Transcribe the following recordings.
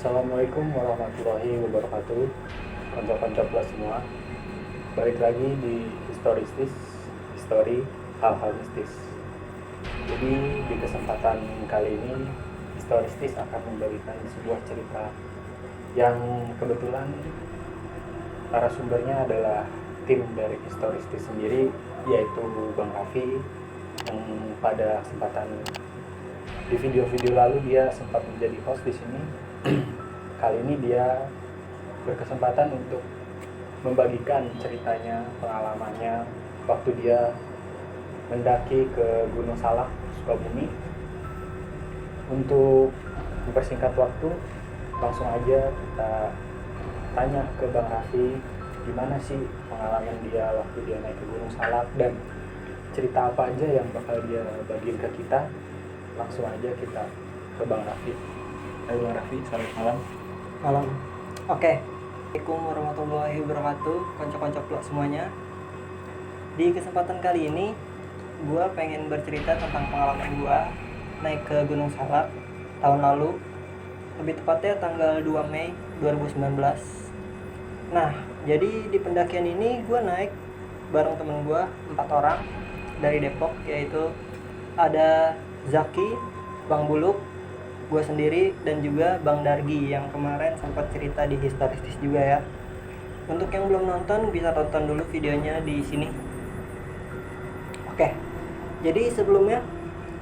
Assalamualaikum warahmatullahi wabarakatuh. Konco-konco plus semua. Balik lagi di Historistis, History Hal-hal Mistis. Jadi di kesempatan kali ini Historistis akan membagikan sebuah cerita yang kebetulan para sumbernya adalah tim dari Historistis sendiri, yaitu Bang Raffi, yang pada kesempatan di video-video lalu dia sempat menjadi host di sini. Kali ini dia berkesempatan untuk membagikan ceritanya, pengalamannya waktu dia mendaki ke Gunung Salak, Sukabumi. Untuk mempersingkat waktu, langsung aja kita tanya ke Bang Raffi gimana sih pengalaman dia waktu dia naik ke Gunung Salak dan cerita apa aja yang bakal dia bagiin ke kita. Langsung aja kita ke Bang Raffi. Halo Bang Raffi, selamat malam. Malam. Oke. Assalamualaikum warahmatullahi wabarakatuh, konco-konco plok semuanya. Di kesempatan kali ini, gue pengen bercerita tentang pengalaman gue naik ke Gunung Salak tahun lalu. Lebih tepatnya tanggal 2 Mei 2019. Nah, jadi di pendakian ini gue naik bareng temen gue 4 orang dari Depok, yaitu ada Zaki, Bang Buluk, gue sendiri, dan juga Bang Dargi yang kemarin sempat cerita di Historistis juga ya. Untuk yang belum nonton bisa tonton dulu videonya di sini. Oke, jadi sebelumnya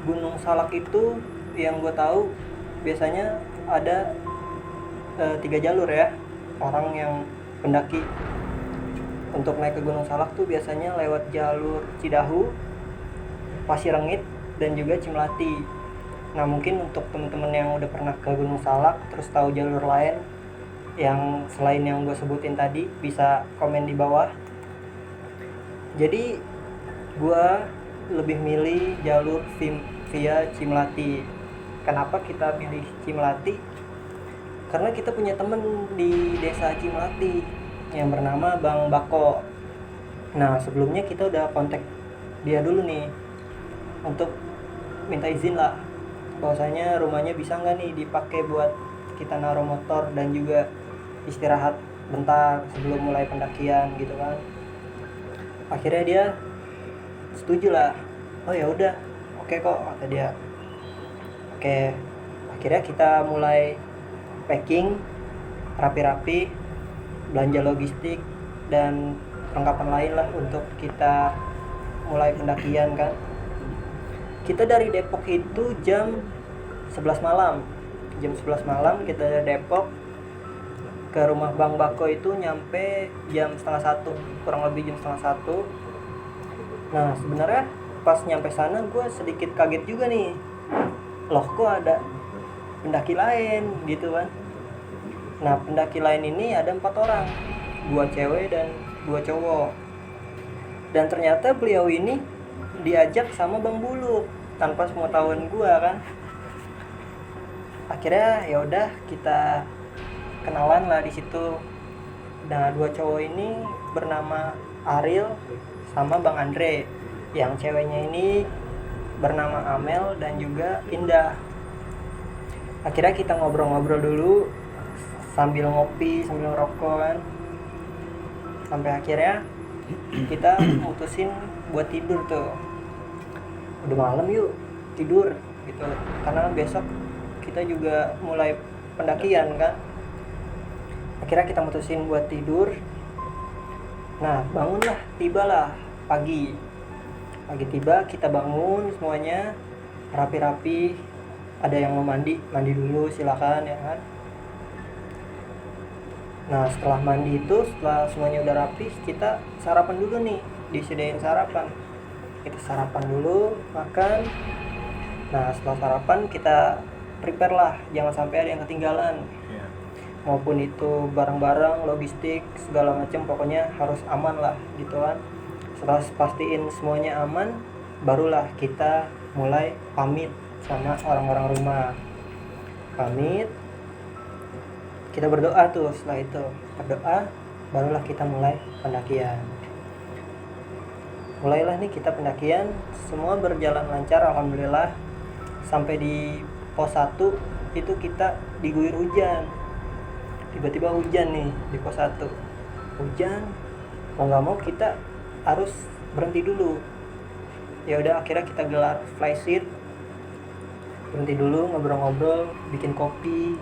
Gunung Salak itu yang gue tahu biasanya ada 3 jalur ya. Orang yang pendaki untuk naik ke Gunung Salak tuh biasanya lewat jalur Cidahu, Pasirengit, dan juga Cimlati. Nah, mungkin untuk teman-teman yang udah pernah ke Gunung Salak terus tahu jalur lain yang selain yang gue sebutin tadi, bisa komen di bawah. Jadi gue lebih milih jalur via Cimlati. Kenapa kita pilih Cimlati? Karena kita punya temen di desa Cimlati yang bernama Bang Bako. Nah, sebelumnya kita udah kontak dia dulu nih untuk minta izin lah, bahwasanya rumahnya bisa nggak nih dipakai buat kita naruh motor dan juga istirahat bentar sebelum mulai pendakian gitu kan. Akhirnya dia setuju lah. Oh ya udah, oke kok, kata dia. Oke, akhirnya kita mulai packing rapi-rapi, belanja logistik dan perlengkapan lain lah untuk kita mulai pendakian kan. Kita dari Depok itu jam 11 malam. Jam 11 malam kita dari Depok ke rumah Bang Bako itu nyampe jam setengah 1, kurang lebih jam setengah 1. Nah, sebenarnya pas nyampe sana gue sedikit kaget juga nih. Loh, kok ada pendaki lain gitu kan. Nah, pendaki lain ini ada 4 orang, 2 cewek dan 2 cowok. Dan ternyata beliau ini diajak sama Bang Buluk tanpa sepengetahuan gua kan. Akhirnya ya udah kita kenalan lah di situ. Nah, 2 cowok ini bernama Ariel sama Bang Andre. Yang ceweknya ini bernama Amel dan juga Indah. Akhirnya kita ngobrol-ngobrol dulu sambil ngopi, sambil ngerokok kan. Sampai akhirnya kita mutusin buat tidur tuh. Udah malam yuk tidur gitu, karena besok kita juga mulai pendakian kan. Akhirnya kita mutusin buat tidur. Nah, bangunlah, tibalah pagi tiba, kita bangun semuanya rapi-rapi. Ada yang mau mandi dulu silakan ya kan. Nah, setelah mandi itu, setelah semuanya udah rapi, kita sarapan dulu nih, disediain sarapan. Kita sarapan dulu, makan. Nah, setelah sarapan kita prepare lah, jangan sampai ada yang ketinggalan. Maupun itu barang-barang, logistik, segala macam, pokoknya harus aman lah gitu kan. Setelah pastiin semuanya aman, barulah kita mulai pamit sama orang-orang rumah. Pamit, kita berdoa tuh. Setelah itu berdoa, barulah kita mulai pendakian. Mulailah nih kita pendakian, semua berjalan lancar alhamdulillah. Sampai di pos 1 itu kita diguyur hujan. tiba-tiba hujan nih di pos 1. Hujan, mau nggak mau kita harus berhenti dulu. Ya udah, akhirnya kita gelar flysheet, berhenti dulu, ngobrol-ngobrol, bikin kopi,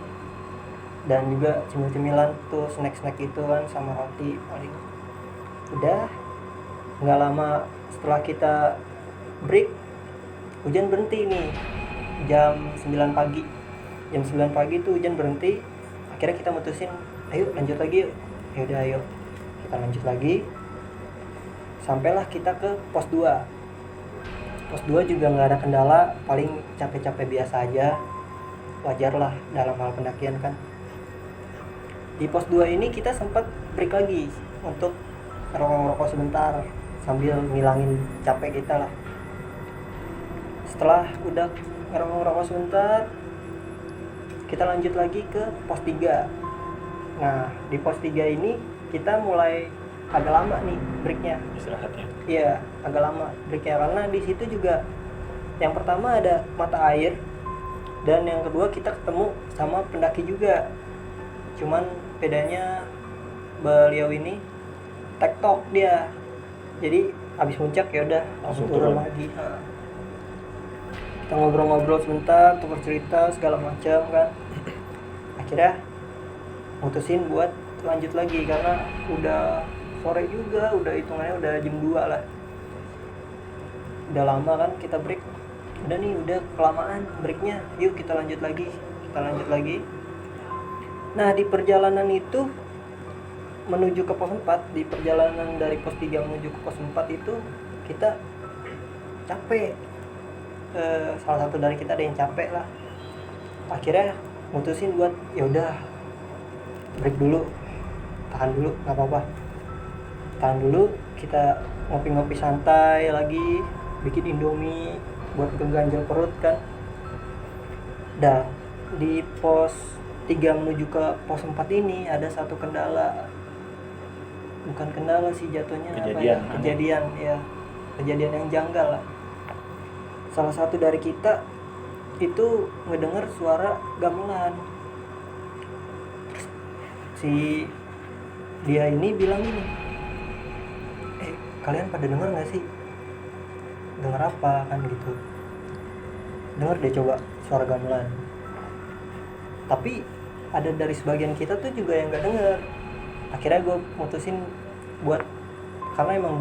dan juga cemil-cemilan tuh, snack-snack itu kan, sama roti paling. Udah, nggak lama setelah kita break, hujan berhenti nih. Jam 9 pagi. Jam 9 pagi tuh hujan berhenti. Akhirnya kita mutusin, ayo lanjut lagi yuk. Ya udah, ayo. Kita lanjut lagi. Sampailah kita ke pos 2. Pos 2 juga nggak ada kendala, paling capek-capek biasa aja. Wajar lah dalam hal pendakian kan. Di pos 2 ini kita sempat break lagi untuk ngerokok sebentar sambil ngilangin capek kita lah. Setelah udah ngerokok sebentar, kita lanjut lagi ke pos 3. Nah, di pos 3 ini kita mulai agak lama nih breaknya. Istirahatnya. Iya, agak lama breaknya karena di situ juga yang pertama ada mata air, dan yang kedua kita ketemu sama pendaki juga. Cuman bedanya beliau ini tektok dia. Jadi habis puncak ya udah langsung turun lagi. Kita ngobrol-ngobrol sebentar, tukar cerita segala macam kan. Akhirnya mutusin buat lanjut lagi karena udah sore juga, udah hitungannya udah jam 2 lah. Udah lama kan kita break. Udah nih, udah kelamaan breaknya. Yuk kita lanjut lagi. Kita lanjut lagi. Nah, di perjalanan itu menuju ke pos 4, di perjalanan dari pos 3 menuju ke pos 4 itu kita capek. Salah satu dari kita ada yang capek lah. Akhirnya mutusin buat ya udah break dulu, tahan dulu, nggak apa-apa, tahan dulu, kita ngopi-ngopi santai lagi, bikin indomie buat keganjal perut kan. Dah di pos 3 menuju ke pos 4 ini ada satu kendala, bukan kendala sih jatuhnya, kejadian yang janggal lah. Salah satu dari kita itu ngedengar suara gamelan. Si dia ini bilang gini, kalian pada denger nggak sih? Dengar apa kan gitu? Dengar deh coba suara gamelan. Tapi ada dari sebagian kita tuh juga yang nggak denger. Akhirnya gue mutusin buat, karena emang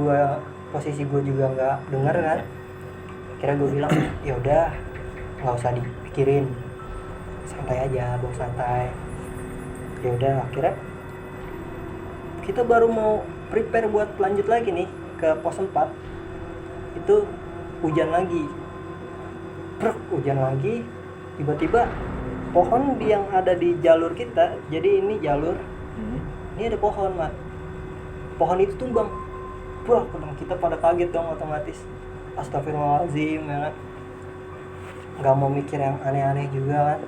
posisi gue juga nggak denger kan. Akhirnya gue bilang, ya udah nggak usah dipikirin, santai aja, bawa santai. Ya udah, akhirnya kita baru mau prepare buat lanjut lagi nih ke pos 4. Itu hujan lagi. Hujan lagi. Tiba-tiba pohon yang ada di jalur kita, jadi ini jalur, ini ada pohon, Mat. Pohon itu tumbang. Kita pada kaget dong otomatis. Astagfirullahaladzim, ya kan. Nggak mau mikir yang aneh-aneh juga kan.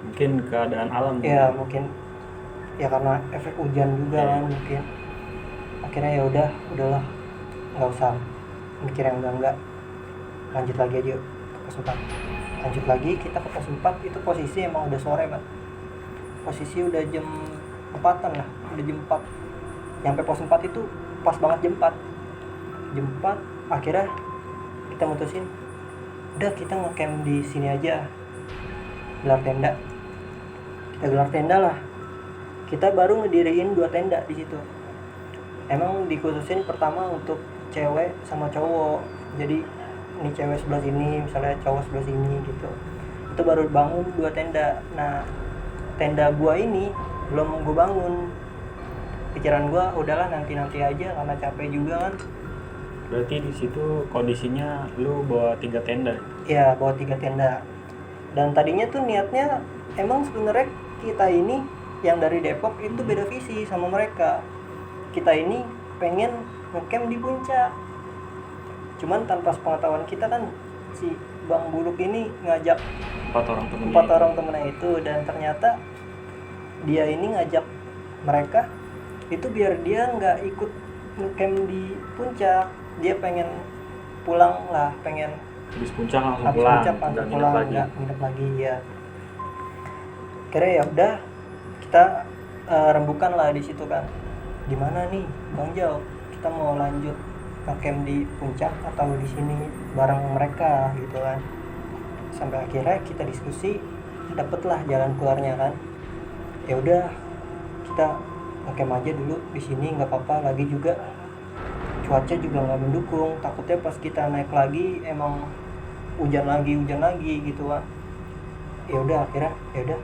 Mungkin keadaan alam. Ya mungkin ya karena efek hujan juga kan mungkin. Akhirnya ya udahlah, nggak usah mikir yang enggak. Lanjut lagi aja ke pos 4. Lanjut lagi kita ke pos 4. Itu posisi emang udah sore, Pak. Posisi udah jam 4-an lah, udah jam 4. Nyampe pos 4 itu pas banget jam 4. Jam 4 akhirnya kita mutusin, udah kita ngecamp di sini aja, gelar tenda. Kita gelar tenda lah. Kita baru ngediriin 2 tenda di situ. Emang dikhususin pertama untuk cewek sama cowok. Jadi ini cewek sebelah sini, misalnya cowok sebelah sini gitu. Itu baru bangun 2 tenda. Nah, tenda gua ini belum gua bangun. Pikiran gua udahlah nanti aja karena capek juga kan. Berarti di situ kondisinya lu bawa 3 tenda. Iya, bawa 3 tenda. Dan tadinya tuh niatnya emang sebenarnya kita ini yang dari Depok itu beda visi sama mereka. Kita ini pengen ngecamp di puncak. Cuman tanpa sepengetahuan kita kan si Bang Buluk ini ngajak 4 orang temennya itu, dan ternyata dia ini ngajak mereka itu biar dia nggak ikut ngecamp di puncak. Dia pengen pulang lah, pengen habis puncak langsung pulang, nggak nginep lagi ya. Akhirnya ya udah, kita rembukan lah di situ kan. Gimana nih Bang Jau, kita mau lanjut ngecamp di puncak atau di sini bareng mereka gitu kan. Sampai akhirnya kita diskusi, dapatlah jalan keluarnya kan. Ya udah, kita ngecamp aja dulu di sini, nggak apa-apa. Lagi juga cuaca juga nggak mendukung, takutnya pas kita naik lagi emang hujan lagi gitu kan. Ya udah, akhirnya ya udah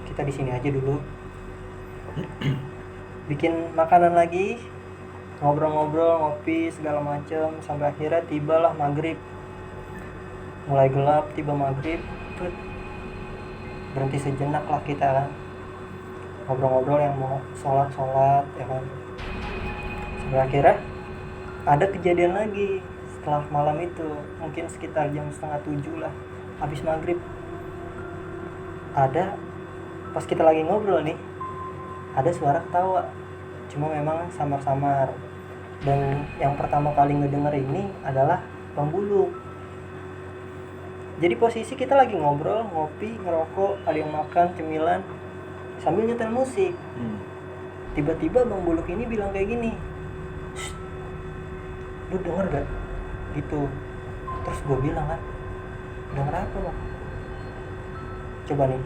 kita di sini aja dulu, bikin makanan lagi, ngobrol-ngobrol, ngopi segala macem, sampai akhirnya tibalah maghrib. Mulai gelap, tiba maghrib, berhenti sejenak lah kita kan, ngobrol-ngobrol yang mau sholat ya kan. Sampai akhirnya ada kejadian lagi setelah malam itu, mungkin sekitar jam 6:30 lah, habis maghrib. Ada, pas kita lagi ngobrol nih, ada suara ketawa, cuma memang samar-samar. Dan yang pertama kali ngedenger ini adalah Bang Buluk. Jadi posisi kita lagi ngobrol, ngopi, ngerokok, ada yang makan cemilan sambil nyetel musik. Tiba-tiba Bang Buluk ini bilang kayak gini, "Shh, lu denger gak?" Gitu. Terus gue bilang kan, denger apa Bang? Coba nih,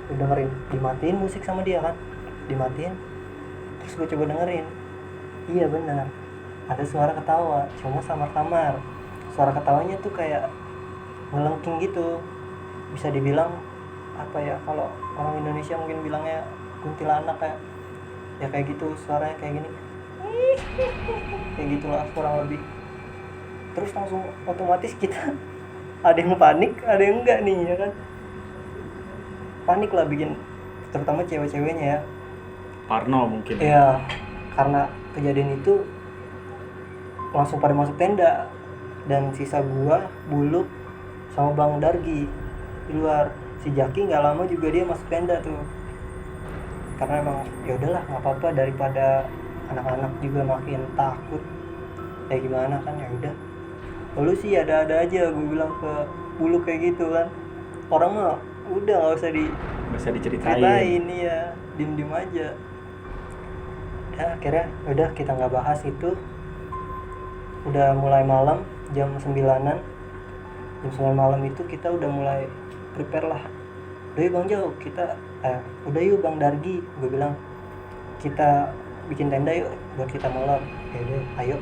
lu dengerin. Dimatiin musik sama dia kan, dimatiin. Terus gue coba dengerin, iya benar, ada suara ketawa, cuma samar-samar. Suara ketawanya tuh kayak ngelengking gitu, bisa dibilang apa ya, kalau orang Indonesia mungkin bilangnya kuntilanak ya kayak gitu, suaranya kayak gini, kayak gitulah kurang lebih. Terus langsung otomatis kita ada yang panik, ada yang enggak nih ya kan. Panik lah, bikin terutama cewek-ceweknya ya. Parno mungkin. Iya, karena kejadian itu langsung pada masuk tenda, dan sisa gua, Buluk, sama Bang Dargi di luar. Si Jaki nggak lama juga dia masuk tenda tuh, karena emang ya udahlah nggak apa-apa, daripada anak-anak juga makin takut ya gimana kan. Ya udah, lalu sih ada-ada aja, gue bilang ke Buluk kayak gitu kan. Orang mah udah nggak usah diceritain ya, diem aja. Ya akhirnya udah, kita nggak bahas itu. Udah mulai malam, jam 9-an. Jam 9 malam itu kita udah mulai prepare lah. Udah yuk Bang Jo, udah yuk Bang Dargi, gue bilang, kita bikin tenda yuk buat kita malam. Ya udah, ayo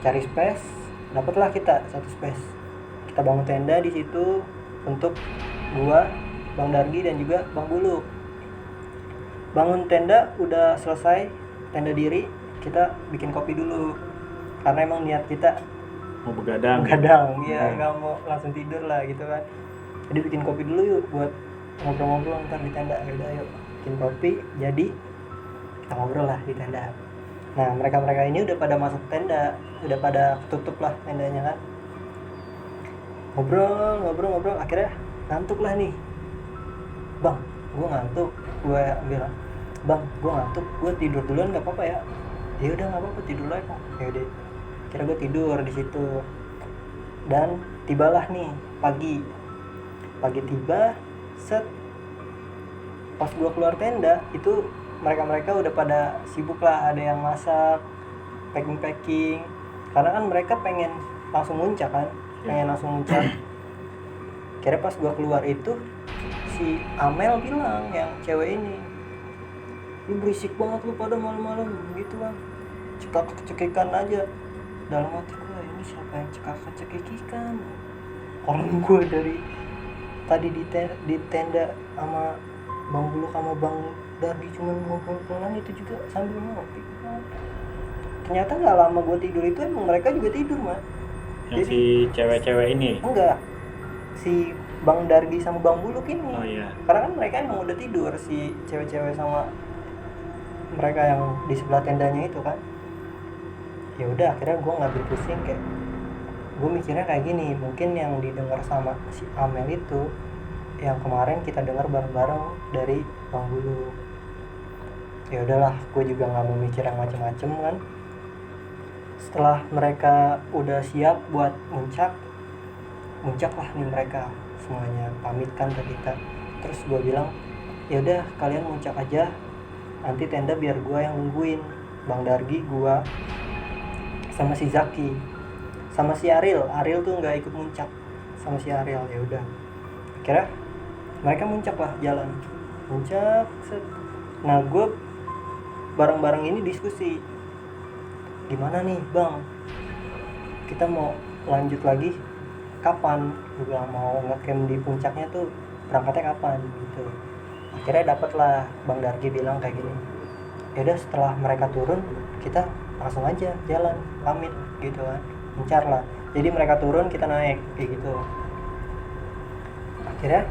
cari space. Dapatlah kita satu space. Kita bangun tenda di situ untuk gua, Bang Dargi, dan juga Bang Buluk. Bangun tenda udah selesai, tenda diri, kita bikin kopi dulu, karena emang niat kita Mau begadang ya, nggak mau langsung tidur lah gitu kan. Jadi bikin kopi dulu yuk buat ngobrol-ngobrol ntar di tenda. Ya udah, yuk bikin kopi, jadi kita ngobrol lah di tenda. Nah, mereka ini udah pada masuk tenda, udah pada tutup lah tendanya kan. Ngobrol, akhirnya ngantuk lah nih. Bang, gue ngantuk. Gue bilang, Bang, gue ngantuk, gue tidur duluan nggak apa-apa ya? Ya udah nggak apa-apa, tidur lah Bang. Ya udah, kira gue tidur di situ. Dan tibalah nih pagi tiba, set. Pas gue keluar tenda itu mereka udah pada sibuk lah, ada yang masak, packing, karena kan mereka pengen langsung muncak kan, Kira pas gua keluar itu, si Amel bilang, yang cewek ini, lu berisik banget lu pada malam-malam gitu kan, cekak-cekikan aja. Dalam hati gua, ini siapa yang cekak-cekikan? Orang gua dari tadi di tenda sama Bang Buluk sama Bang Dargi cuma ngobrol pelan itu juga sambil ngopi. Ternyata nggak lama gue tidur itu emang mereka juga tidur mah. Yang si cewek-cewek ini? Enggak, si Bang Dargi sama Bang Buluk ini. Oh iya. Karena kan mereka emang udah tidur, si cewek-cewek sama mereka yang di sebelah tendanya itu kan. Ya udah, akhirnya gue nggak berpusing, kayak gue mikirnya kayak gini, mungkin yang didengar sama si Amel itu yang kemarin kita dengar bareng-bareng dari Bang Buluk. Ya udahlah, gue juga nggak mau mikir yang macem-macem kan. Setelah mereka udah siap buat muncak lah nih mereka semuanya, pamit kan ke kita. Terus gue bilang, ya udah kalian muncak aja, nanti tenda biar gua yang nungguin. Bang Dargi, gua sama si Zaki sama si Ariel tuh nggak ikut muncak sama si Ariel. Ya udah, akhirnya mereka muncak lah, jalan muncak set. Nah gue bareng-bareng ini diskusi, gimana nih bang, kita mau lanjut lagi kapan? Gue bilang mau ngecamp di puncaknya tuh berangkatnya kapan gitu. Akhirnya dapatlah Bang Dargi bilang kayak gini, yaudah setelah mereka turun kita langsung aja jalan pamit gitu kan, mencar lah. Jadi mereka turun kita naik kayak gitu. Akhirnya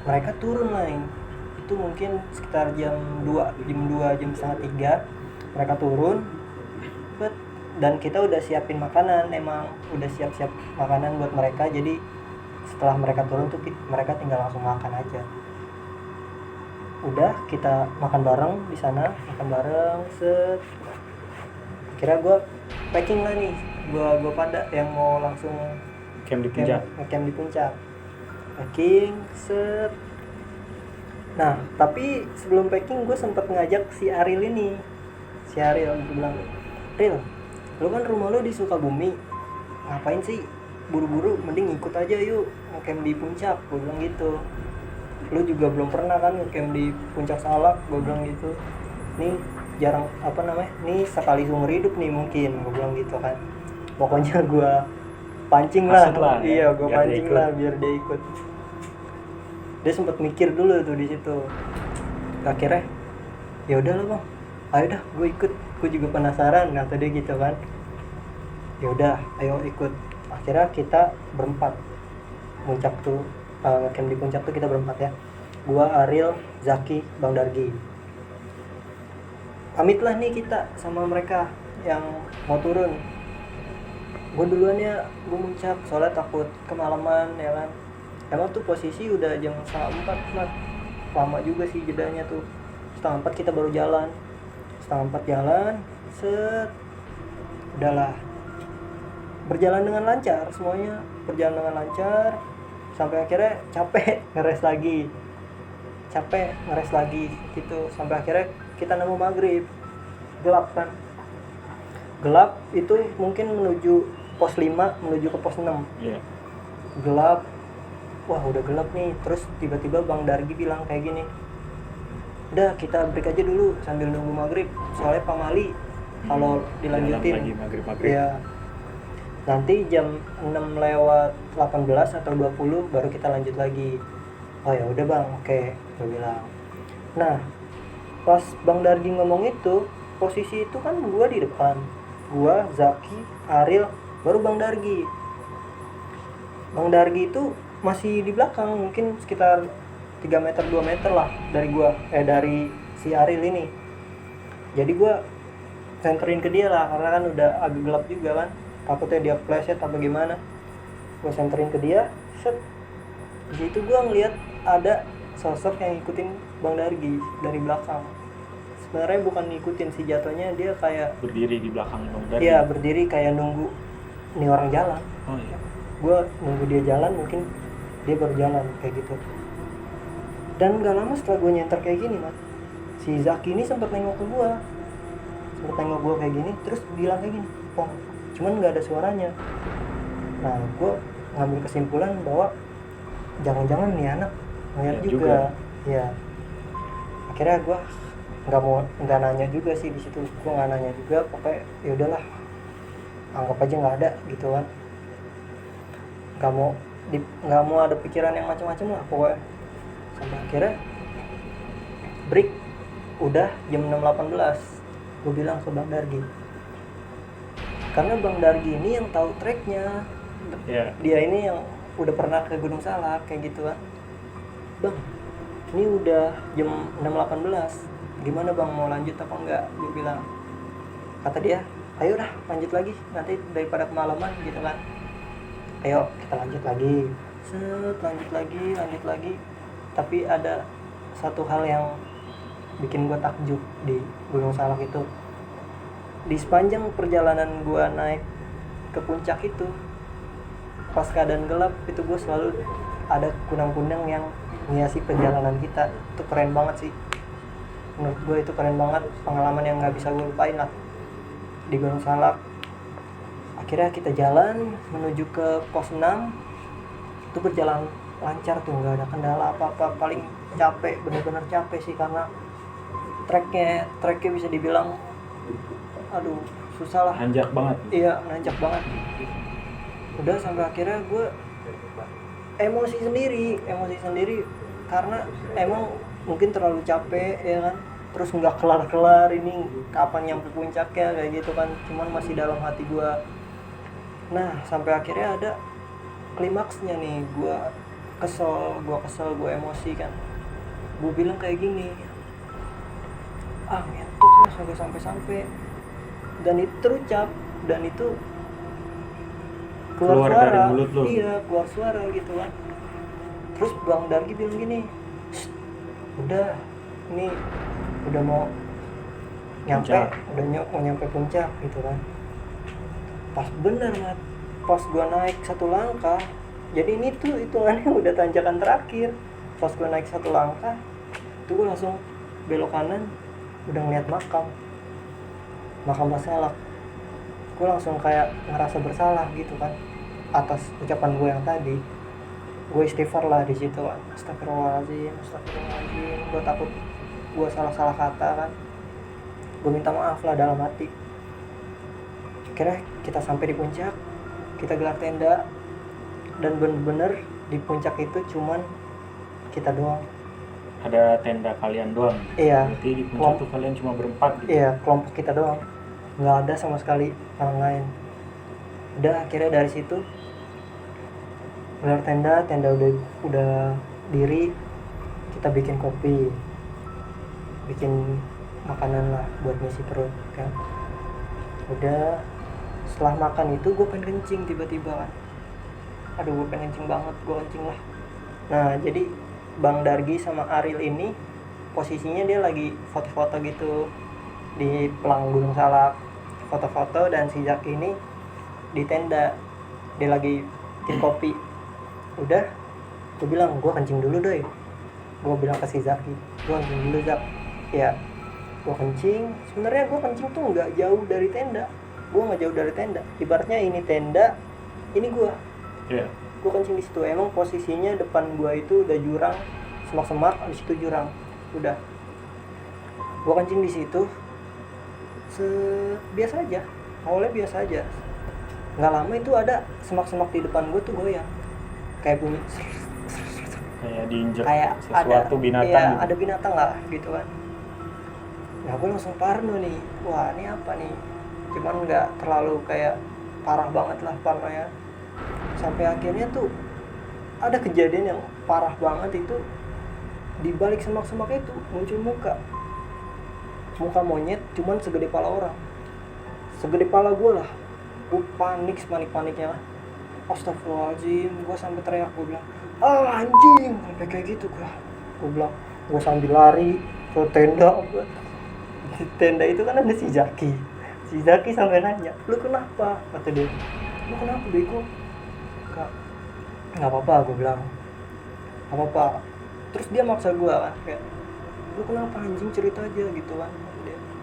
mereka turun lah, itu mungkin sekitar jam 2, jam setengah 3 mereka turun. Dan kita udah siapin makanan, emang udah siap-siap makanan buat mereka. Jadi setelah mereka turun tuh mereka tinggal langsung makan aja. Udah kita makan bareng di sana, makan bareng set. Akhirnya gue packing lah nih, gue pada yang mau langsung Camp di puncak. camp di puncak, packing set. Nah tapi sebelum packing gue sempet ngajak si Ariel ini, gue bilang, Ril, lu kan rumah lu di Sukabumi, ngapain sih buru-buru, mending ikut aja yuk ngecamp di puncak, gue bilang gitu. Lu juga belum pernah kan ngecamp di puncak Salak, gue bilang gitu. Nih jarang nih sekali seumur hidup nih mungkin, gue bilang gitu kan. Pokoknya gue pancing lah, iya gue pancing lah biar dia ikut. Dia sempat mikir dulu tuh di situ. Akhirnya ya udah lah bang, ayo dah gue ikut, gue juga penasaran kata dia gitu kan. Ya udah ayo ikut. Akhirnya kita berempat puncak tuh, ngecamp di puncak tuh kita berempat ya, gua, Ariel, Zaki, Bang Dargi. Pamit lah nih kita sama mereka yang mau turun. Gue duluan ya, gue muncak soalnya takut kemalaman ya kan. Emang tuh posisi udah jam 3:30 lah, lama juga sih jedanya tuh. 3:30 kita baru jalan, 3:30 jalan set. Udahlah, berjalan dengan lancar, semuanya berjalan dengan lancar sampai akhirnya capek ngeres lagi gitu. Sampai akhirnya kita nemu maghrib, gelap kan, gelap itu mungkin menuju pos 5 menuju ke pos 6. Yeah. Gelap, wah udah gelap nih. Terus tiba-tiba Bang Dargi bilang kayak gini, udah kita break aja dulu sambil nunggu maghrib, soalnya pamali kalau dilanjutin lagi maghrib. ya nanti jam 6:18 atau 20 baru kita lanjut lagi. Oh ya udah bang, oke, gue bilang. Nah pas Bang Dargi ngomong itu, posisi itu kan gue di depan, gue, Zaki, Ariel, baru Bang Dargi. Bang Dargi itu masih di belakang, mungkin sekitar 3 meter 2 meter lah dari gue, dari si Ariel ini. Jadi gue senterin ke dia lah, karena kan udah agak gelap juga kan, takutnya dia flash apa gimana. Gue senterin ke dia, set. Di situ gue ngeliat ada sosok yang ngikutin Bang Dargi dari belakang. Sebenarnya bukan ngikutin sih, jatuhnya dia kayak Berdiri di belakang Bang Dargi. iya, berdiri kayak nunggu nih orang jalan. Oh iya. Gue nunggu dia jalan, mungkin dia baru jalan kayak gitu. Dan gak lama setelah gue nyenter kayak gini mas, si Zaki ini sempat nengok ke gue, kayak gini, terus bilang kayak gini, Pong, cuman gak ada suaranya. Nah gue ngambil kesimpulan bahwa jangan-jangan nih anak ngeliat Ya, juga. Ya akhirnya gue nggak nanya juga sih di situ, gue nggak nanya juga, pokoknya ya udahlah, anggap aja nggak ada gitu kan. Nggak mau ada pikiran yang macam-macam lah pokoknya. Sampai akhirnya break, udah jam 6:18 gue bilang ke Bang Dargi, karena Bang Dargi ini yang tahu treknya. Yeah. Dia ini yang udah pernah ke Gunung Salak kayak gitu kan. Bang, ini udah jam 6:18, gimana bang, mau lanjut apa enggak? Gue bilang, kata dia, ayo dah lanjut lagi, nanti daripada kemalaman gitu kan. Ayo kita lanjut lagi. Lanjut lagi. Tapi ada satu hal yang bikin gue takjub di Gunung Salak itu. Di sepanjang perjalanan gue naik ke puncak itu, pas keadaan gelap itu gue selalu ada kunang-kunang yang menghiasi perjalanan kita. Itu keren banget sih. menurut gue itu keren banget, pengalaman yang nggak bisa gue lupain lah di Gunung Salak. Akhirnya kita jalan menuju ke pos 6, itu berjalan lancar tuh, nggak ada kendala apa-apa. Paling capek, bener-bener capek sih karena treknya bisa dibilang aduh susah lah. Nanjak banget. Iya, nanjak banget. Udah sampai akhirnya gue emosi sendiri karena emang mungkin terlalu capek ya kan, terus nggak kelar ini kapan nyampe puncaknya kayak gitu kan, cuman masih dalam hati gue. Nah sampai akhirnya ada klimaksnya nih, gue kesel, gue emosi kan. Gue bilang kayak gini, ngentot lah sampai sampai, dan itu terucap, dan itu keluar suara dari mulut lo. Iya, keluar suara gitu kan. Terus Bang Dargi bilang gini, udah, ini udah mau nyampe, mau nyampe puncak gitu kan. Pas bener Mat, pas gua naik satu langkah, jadi ini tuh hitungannya udah tanjakan terakhir. Pas gua naik satu langkah, tuh gua langsung belok kanan, udah ngeliat makam Mbah Salak. Gua langsung kayak ngerasa bersalah gitu kan atas ucapan gue yang tadi. Gue istighfar lah di situ kan, astagfirullahaladzim, gue takut gue salah kata kan, gue minta maaf lah dalam hati. Akhirnya kita sampai di puncak, kita gelar tenda, dan bener-bener di puncak itu cuman kita doang. Ada tenda kalian doang? Iya. Berarti di puncak tuh kalian cuma berempat gitu? Iya, kelompok kita doang, nggak ada sama sekali orang lain. Udah akhirnya dari situ gelar tenda udah diri, kita bikin kopi, bikin makanan lah buat ngisi perut kan. Udah setelah makan itu gue pengen kencing tiba-tiba kan, gue pengen kencing banget, gue kencing lah. Nah jadi Bang Dargi sama Ariel ini posisinya dia lagi foto-foto gitu di pelang Gunung Salak, foto-foto, dan si Zaki ini di tenda, dia lagi bikin kopi. Udah, gue bilang gue kencing dulu doi. Gue bilang ke si Zaki, gue kencing dulu Zak. Ya, gue kencing. Sebenarnya gue kencing tuh nggak jauh dari tenda. Ibaratnya ini tenda, ini gue. Iya. Gue kencing di situ. Emang posisinya depan gue itu udah jurang, semak-semak, di situ jurang. Udah, gue kencing di situ. Biasa aja, awalnya biasa aja. Nggak lama itu ada semak-semak di depan gue tuh goyang, kayak bunyi kayak diinjek kayak sesuatu ada, binatang iya, gitu. ada binatang lah gitu kan. Nah gue langsung parno nih, wah ini apa nih, cuman nggak terlalu kayak parah banget lah parno ya. Sampai akhirnya tuh ada kejadian yang parah banget itu, di balik semak-semak itu muncul muka monyet, cuman segede pala orang, segede pala gue lah. Gue paniknya lah. Astagfirullahaladzim, gue sampai teriak, gue bilang anjing, sampai kayak gitu gue bilang. Gue sambil lari ke tenda. Di tenda itu kan ada si Zaki sampai nanya, lu kenapa? Kata dia, lu kenapa bego? Nggak apa-apa, gue bilang nggak apa-apa. Terus dia maksa gue kan, kayak lu kenapa anjing, cerita aja gitu kan.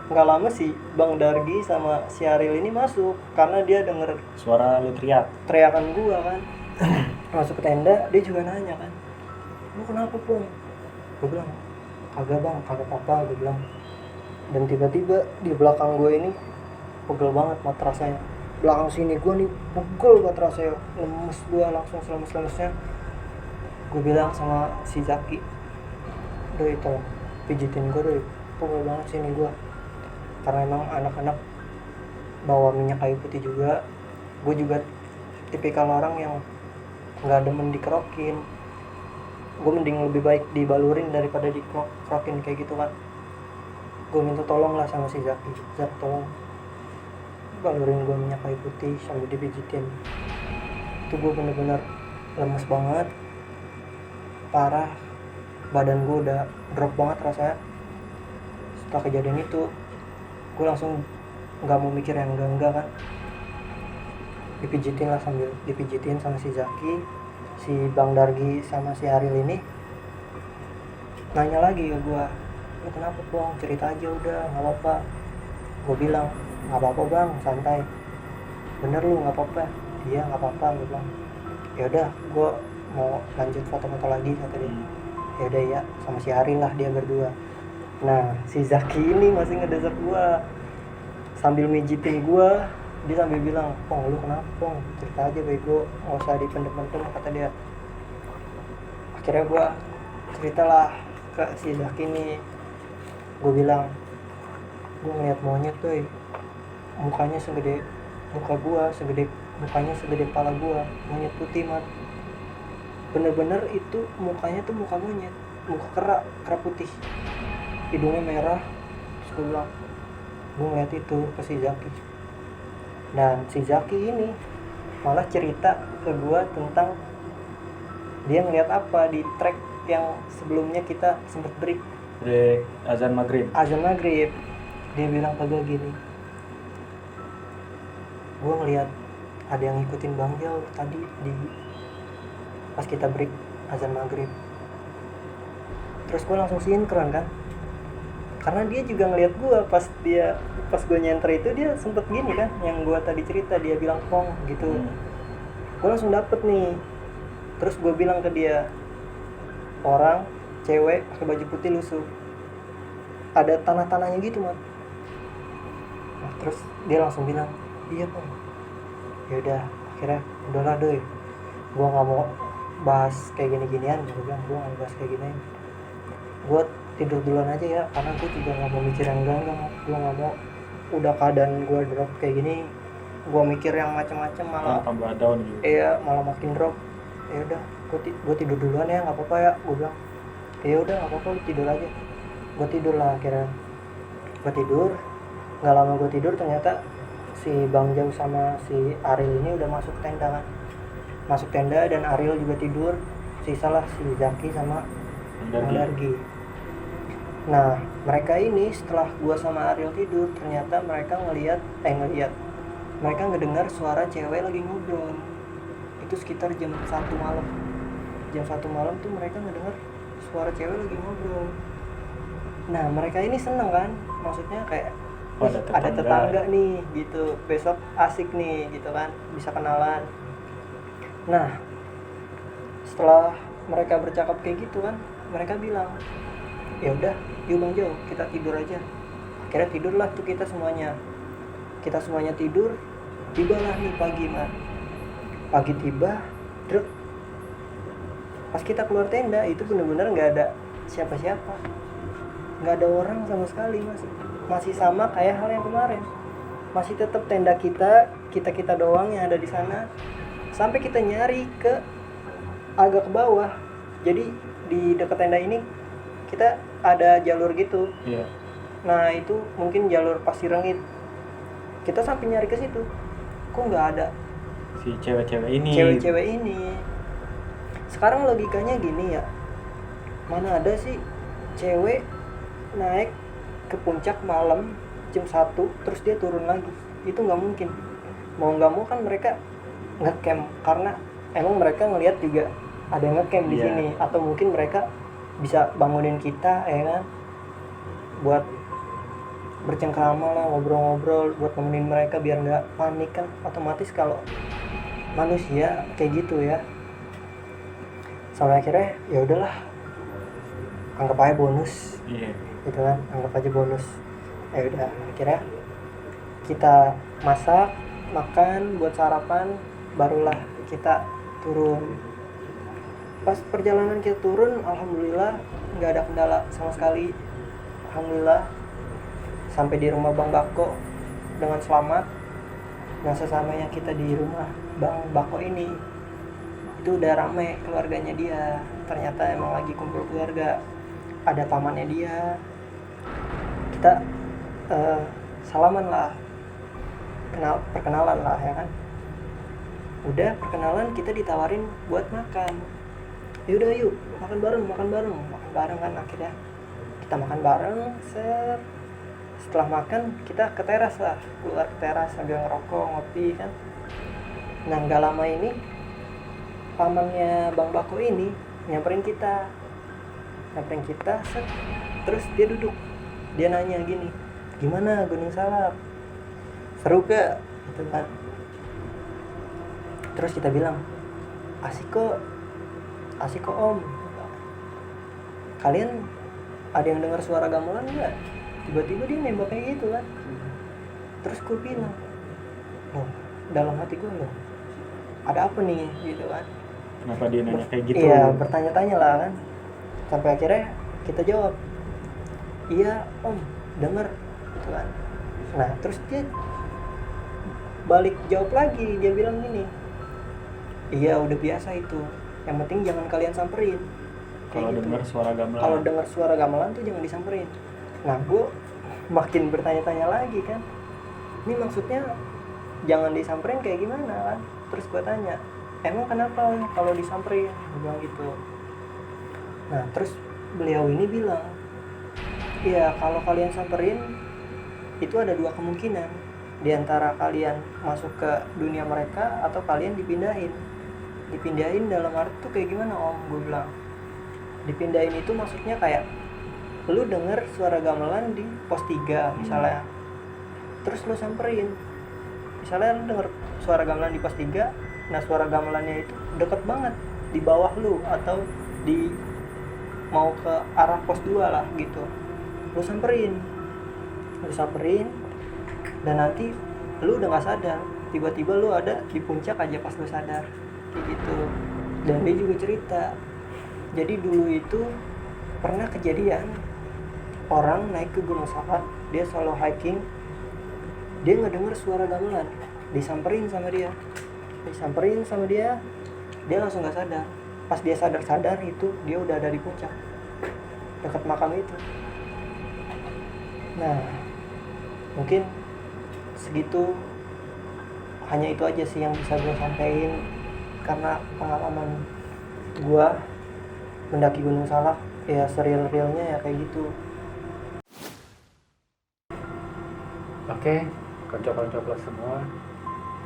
Nggak lama sih Bang Dargi sama si Ariel ini masuk, karena dia denger suara lu teriakan gua kan. Masuk ke tenda, dia juga nanya kan, lu kenapa Pung? Gua bilang kagak bang, kagak apa-apa, gua bilang. Dan tiba-tiba di belakang gua ini pegel banget matrasnya, belakang sini gua nih pegel matrasnya, lemes gua, langsung lemes-lemesnya. Gua bilang sama si Zaki, doi tolong pijitin gua doi, pegel banget sini gua. Karena emang anak-anak bawa minyak kayu putih juga. Gue juga tipikal orang yang nggak demen dikerokin. Gue mending lebih baik dibalurin daripada dikerokin kayak gitu kan. Gue minta tolong lah sama si Zaki, Zak tolong balurin gue minyak kayu putih sambil dipijitin. Itu gue bener-bener lemes banget, parah. Badan gue udah drop banget rasanya. Setelah kejadian itu gue langsung nggak mau mikir yang enggak kan, dipijitin lah, sambil dipijitin sama si Zaki. Si Bang Dargi sama si Ariel ini nanya lagi ke gue, lu kenapa Pong, cerita aja udah, nggak apa-apa. Gue bilang nggak apa-apa bang, santai. Bener lu nggak apa-apa? Iya nggak apa-apa, gue bilang. Ya udah, gue mau lanjut foto-foto lagi kata dia. Ya udah ya, sama si Ari lah dia berdua. Nah si Zaki ini masih ngedesak gue sambil mijitin gue. Dia sambil bilang, Pong lu kenapa Pong, cerita aja bego, nggak usah dipendem-pendem kata dia. Akhirnya gue ceritalah ke si Zaki ini. Gue bilang, gue ngeliat monyet tuh, mukanya segede muka gue, mukanya segede kepala gue, monyet putih mat. Bener-bener itu mukanya tuh muka monyet, muka kera putih, hidungnya merah. Terus gue bilang, gue ngeliat itu ke si Zaki. Dan si Zaki ini malah cerita ke gue tentang dia ngeliat apa di track yang sebelumnya kita sempet break azan maghrib. Dia bilang ke gue gini, gue ngeliat ada yang ngikutin Bang Jau tadi di pas kita break azan maghrib. Terus gue langsung sinkron kan, karena dia juga ngeliat gue pas gue nyenter itu, dia sempet gini kan, yang gue tadi cerita, dia bilang Pong gitu. Gue langsung dapet nih. Terus gue bilang ke dia, orang cewek pakai baju putih lusuh, ada tanah-tanahnya gitu mat. Nah, terus dia langsung bilang, iya Pong. Ya udah, akhirnya udahlah doi, gue nggak mau bahas kayak gini-ginian. Gue bilang gue nggak mau bahas kayak ginian, gue tidur duluan aja ya, karena gue juga nggak mau mikir yang enggak. Gue nggak mau udah keadaan gue drop kayak gini, gue mikir yang macam-macam malah tambah down gitu. Iya, malah makin drop. Ya udah, gue tidur duluan ya, nggak apa-apa ya, gue bilang. Ya udah nggak apa-apa, lu tidur aja. Gue tidur lah akhirnya. Gue tidur, nggak lama gue tidur ternyata si Bang Jau sama si Ariel ini udah masuk tenda kan. Masuk tenda dan Ariel juga tidur. Sisalah si Zaki sama Dargi. Nah mereka ini setelah gue sama Ariel tidur, ternyata mereka mereka ngedengar suara cewek lagi ngobrol. Itu sekitar jam 1 malam. Jam 1 malam tuh mereka ngedengar suara cewek lagi ngobrol. Nah mereka ini seneng kan, maksudnya kayak ada tetangga nih gitu, besok asik nih gitu kan, bisa kenalan. Nah setelah mereka bercakap kayak gitu kan, mereka bilang, ya udah yuk Bang Jo, kita tidur aja. Akhirnya tidurlah tuh kita semuanya tidur. Tibalah nih pagi tiba, truk. Pas kita keluar tenda itu benar-benar nggak ada siapa-siapa, nggak ada orang sama sekali, masih sama kayak hal yang kemarin. Masih tetap tenda kita doang yang ada di sana. Sampai kita nyari ke agak ke bawah. Jadi di dekat tenda ini kita ada jalur gitu. Iya. Nah itu mungkin jalur pasir rengit. Kita sampai nyari ke situ, kok nggak ada Si cewek-cewek ini. Sekarang logikanya gini ya, mana ada sih cewek naik ke puncak malam jam 1 terus dia turun lagi? Itu nggak mungkin. Mau nggak mau kan mereka ngecamp, karena emang mereka ngelihat juga ada yang ngecamp di sini, atau mungkin mereka bisa bangunin kita ya kan, buat bercengkrama lah, ngobrol-ngobrol, buat nemenin mereka biar nggak panik kan. Otomatis kalau manusia kayak gitu ya. Sampai akhirnya ya udahlah, anggap aja bonus. Iya. Gitu kan, anggap aja bonus. Ya udah, akhirnya kita masak, makan buat sarapan, barulah kita turun. Pas perjalanan kita turun, alhamdulillah nggak ada kendala sama sekali. Alhamdulillah sampai di rumah Bang Bako dengan selamat. Nah sesamanya kita di rumah Bang Bako ini, itu udah rame keluarganya dia. Ternyata emang lagi kumpul keluarga, ada pamannya dia. Kita salaman lah, perkenalan lah ya kan. Udah perkenalan, kita ditawarin buat makan. Yaudah yuk makan bareng kan. Akhirnya kita makan bareng. Setelah makan kita ke teras lah, keluar ke teras sambil ngerokok, ngopi kan. Nah gak lama ini pamannya Bang Bako ini nyamperin kita. Terus dia duduk, dia nanya gini, gimana Gunung Salak, seru gak gitu kan. Terus kita bilang, asik kok om. Kalian ada yang dengar suara gamelan nggak? Tiba-tiba dia nembak kayak gitu kan. Terus gue bilang, loh, dalam hati gue, loh, ada apa nih gitu kan. Kenapa dia nanya kayak gitu? Iya, bertanya-tanya lah kan. Sampai akhirnya kita jawab, iya om, denger gitu kan. Nah terus dia balik jawab lagi, dia bilang gini, iya udah biasa itu, yang penting jangan kalian samperin. Kalau Kayak gitu. dengar suara gamelan. Kalau dengar suara gamelan tuh jangan disamperin. Nah gue makin bertanya-tanya lagi kan, ini maksudnya jangan disamperin kayak gimana kan. Terus gue tanya, emang kenapa kalau disamperin? Gue bilang gitu. Nah terus beliau ini bilang, iya kalau kalian samperin itu ada dua kemungkinan, di antara kalian masuk ke dunia mereka atau kalian dipindahin dalam arti tuh kayak gimana om? Gue bilang, dipindahin itu maksudnya kayak lu denger suara gamelan di pos 3 misalnya, terus lu samperin. Misalnya lu denger suara gamelan di pos 3, nah suara gamelannya itu deket banget di bawah lu atau di mau ke arah pos 2 lah gitu. Lu samperin dan nanti lu udah gak sadar, tiba-tiba lu ada di puncak aja pas lu sadar kayak gitu. Dan dia juga cerita, jadi dulu itu pernah kejadian orang naik ke Gunung Salak, dia solo hiking, dia ngedenger suara gamelan, disamperin sama dia, dia langsung gak sadar. Pas dia sadar itu dia udah ada di puncak dekat makam itu. Nah mungkin segitu, hanya itu aja sih yang bisa gue sampaikan karena pengalaman gue mendaki Gunung Salak ya, serial-realnya ya kayak gitu. Oke, konco-konco plus semua,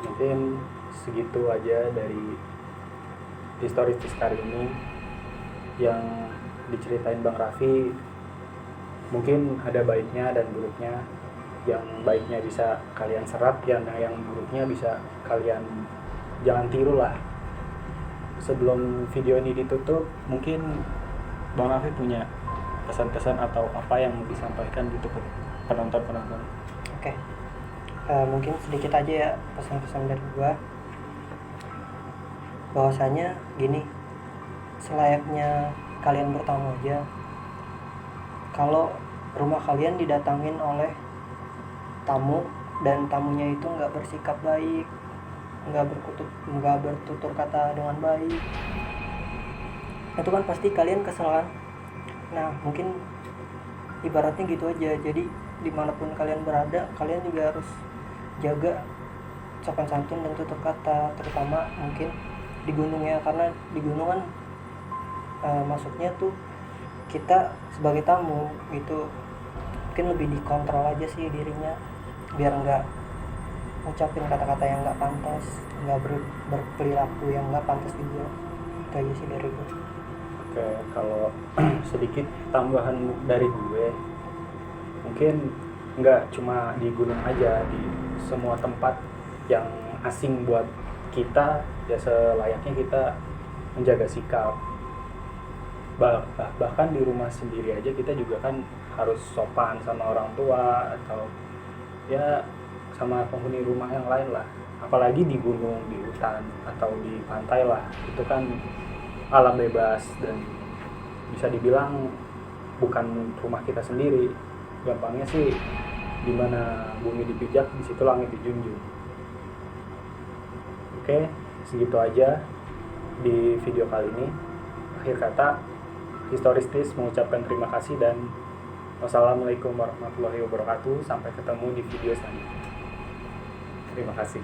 mungkin segitu aja dari historis kali ini yang diceritain Bang Raffi. Mungkin ada baiknya dan buruknya. Yang baiknya bisa kalian serap, yang buruknya bisa kalian jangan tiru lah. Sebelum video ini ditutup, Mungkin Bang Raffi punya pesan-pesan atau apa yang mau disampaikan gitu ke penonton-penonton. Oke. Mungkin sedikit aja ya pesan-pesan dari gua, bahwasanya gini, selayaknya kalian bertamu aja. Kalau rumah kalian didatangin oleh tamu dan tamunya itu nggak bersikap baik, nggak bertutur kata dengan baik, itu kan pasti kalian kesel kan. Nah mungkin ibaratnya gitu aja, jadi dimanapun kalian berada, kalian juga harus jaga sopan santun dan tutur kata, terutama mungkin di gunung ya, karena di gunung kan maksudnya tuh kita sebagai tamu gitu, mungkin lebih dikontrol aja sih dirinya biar nggak ngucapin kata-kata yang nggak pantas, nggak berperilaku yang nggak pantas juga. Itu aja sih dari gue. oke, kalau sedikit tambahan dari gue, mungkin nggak cuma di gunung aja, di semua tempat yang asing buat kita ya selayaknya kita menjaga sikap. Bahkan di rumah sendiri aja kita juga kan harus sopan sama orang tua atau ya sama penghuni rumah yang lain lah. Apalagi di gunung, di hutan atau di pantai lah, itu kan alam bebas dan bisa dibilang bukan rumah kita sendiri. Gampangnya sih, di mana bumi dipijak, di situ langit dijunjung. Oke, segitu aja di video kali ini. Akhir kata, Historistis mengucapkan terima kasih dan wassalamualaikum warahmatullahi wabarakatuh. Sampai ketemu di video selanjutnya. Terima kasih.